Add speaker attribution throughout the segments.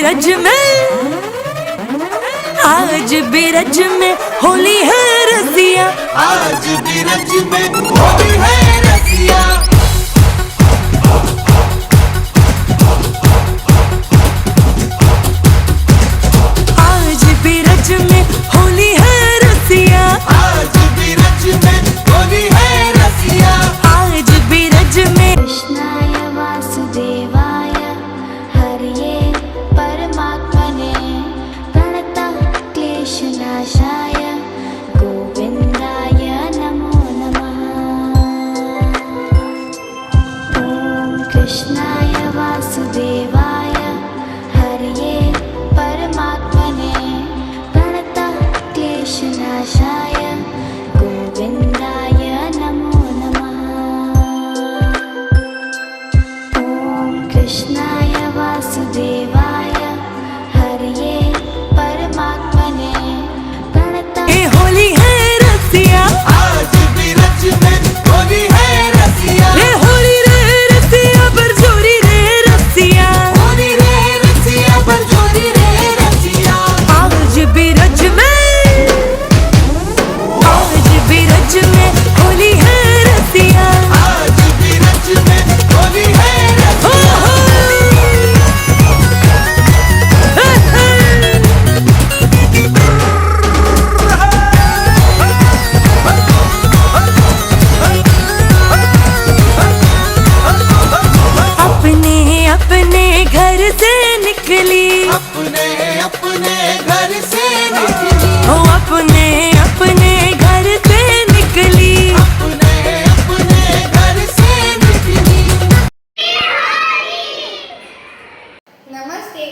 Speaker 1: बिरज में होली है रसिया,
Speaker 2: आज बिरज में होली है रसिया।
Speaker 1: आज बिरज में होली है रसिया,
Speaker 2: आज बिरज में होली है रसिया।
Speaker 1: आज बिरज में
Speaker 3: कृष्णाय वासुदेवाय हरये परमात्मने प्रणतः क्लेशनाशाय गोविन्दाय नमो नमः। ॐ कृष्णाय वासुदेवाय हरये परमात्मने प्रणतः क्लेशनाशाय गोविन्दाय नमो नमः। ॐ कृष्णाय वासुदेवाय हरये परमात्मने प्रणतः
Speaker 1: ये होली है रसिया,
Speaker 2: आज बिरज में होली है रसिया।
Speaker 1: ये होली रे रसिया बरजोरी रे रसिया।
Speaker 2: होली रे रसिया बरजोरी रे रसिया।
Speaker 1: आज बिरज में होली है रसिया।
Speaker 2: आज बिरज में होली है
Speaker 1: हो
Speaker 2: रसिया।
Speaker 1: हो अपने अपने घर से निकली,
Speaker 2: अपने अपने घर से निकली।
Speaker 1: ओ अपने अपने घर से निकली।
Speaker 2: अपने अपने घर से निकली।
Speaker 4: નમસ્તે.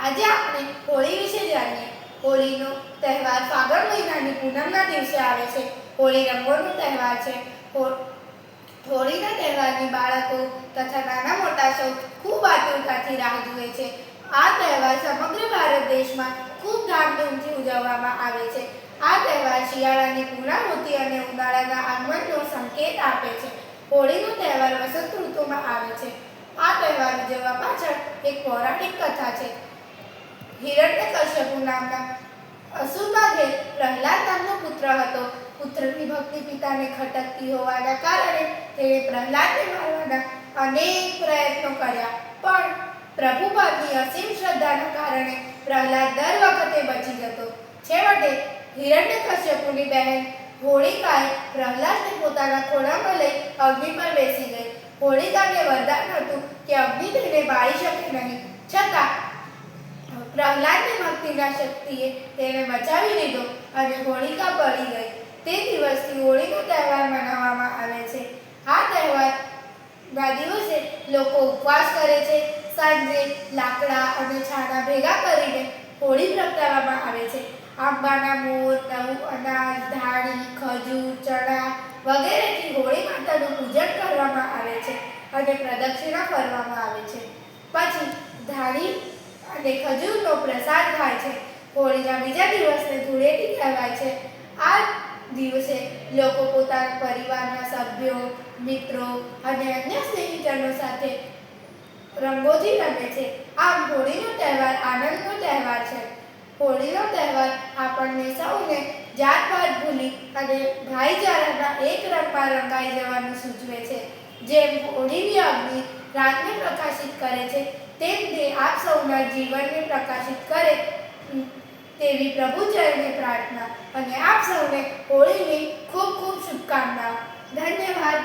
Speaker 4: આજે આપણે હોળી વિશે જાણીએ. હોળીનો તહેવાર ફાગણ મહિનાની પૂનમના દિવસે આવે છે. હોળી રંગોનો તહેવાર છે. હોળીના તહેવારની બાળકો તથા નાના મોટા સૌ ખૂબ આતુરતાથી રાહ જુએ છે. આ તહેવાર સમગ્ર ભારત દેશમાં ખૂબ ધામધૂમથી ઉજવવામાં આવે છે. આ તહેવાર શિયાળાની પૂર્ણાહુતિ અને ઉનાળાના આગમનનો સંકેત આપે છે. હોળીનો તહેવાર વસંત ઋતુમાં આવે છે. આ તહેવાર ઉજવવા પાછળ એક પૌરાણિક કથા છે. હિરણ્યકશ્યપુ નામના અસુરના ઘેર પ્રહલાદ નામનો પુત્ર હતો. પુત્રની ભક્તિ પિતાને ખટકતી હોવાના કારણે તેણે પ્રહલાદને મારવાના અનેક પ્રયત્નો કર્યા, પણ પ્રભુ પરની અસીમ શ્રદ્ધાના કારણે પ્રહલાદ દર વખતે બચી જતો. છેવટે હિરણ્યકશ્યપુની બહેન હોળિકાએ પ્રહલાદને પોતાના ખોળામાં લઈ અગ્નિ પર બેસી ગઈ. હોળિકાને વરદાન હતું કે અગ્નિ તેને બાળી શકે નહીં, છતાં પ્રહલાદની ભક્તિના શક્તિએ તેને બચાવી લીધો અને હોળિકા બળી ગઈ. તે દિવસથી હોળીનો તહેવાર મનાવવામાં આવે છે. આ તહેવારના દિવસે લોકો ઉપવાસ કરે છે. સાંજે લાકડા અને છાણા ભેગા કરીને હોળી પ્રગટાવવામાં આવે છે. આંબાના મોર, નવું અનાજ, ધાણી, ખજૂર, ચણા વગેરેથી હોળી માતાનું પૂજન કરવામાં આવે છે અને પ્રદક્ષિણા કરવામાં આવે છે. પછી ધાણી અને ખજૂરનો પ્રસાદ થાય છે. હોળીના બીજા દિવસને ધૂળેટી કહેવાય છે. આ દિવસે લોકો પોતાના પરિવારના સભ્યો, મિત્રો અને અન્ય સ્નેહીજનો સાથે રંગોથી રમે છે. આમ હોળીનો તહેવાર આનંદનો તહેવાર છે. હોળીનો તહેવાર આપણને સૌને જાતપાત ભૂલી અને ભાઈચારાના એક રંગમાં રંગાઈ જવાનું સૂચવે છે. જેમ હોળીની અગ્નિ રાતને પ્રકાશિત કરે છે, તેમ તે આપ સૌના જીવનને પ્રકાશિત કરે તેવી પ્રભુ ચરણે પ્રાર્થના અને આપ સૌને હોળીની ખૂબ ખૂબ શુભકામનાઓ. ધન્યવાદ.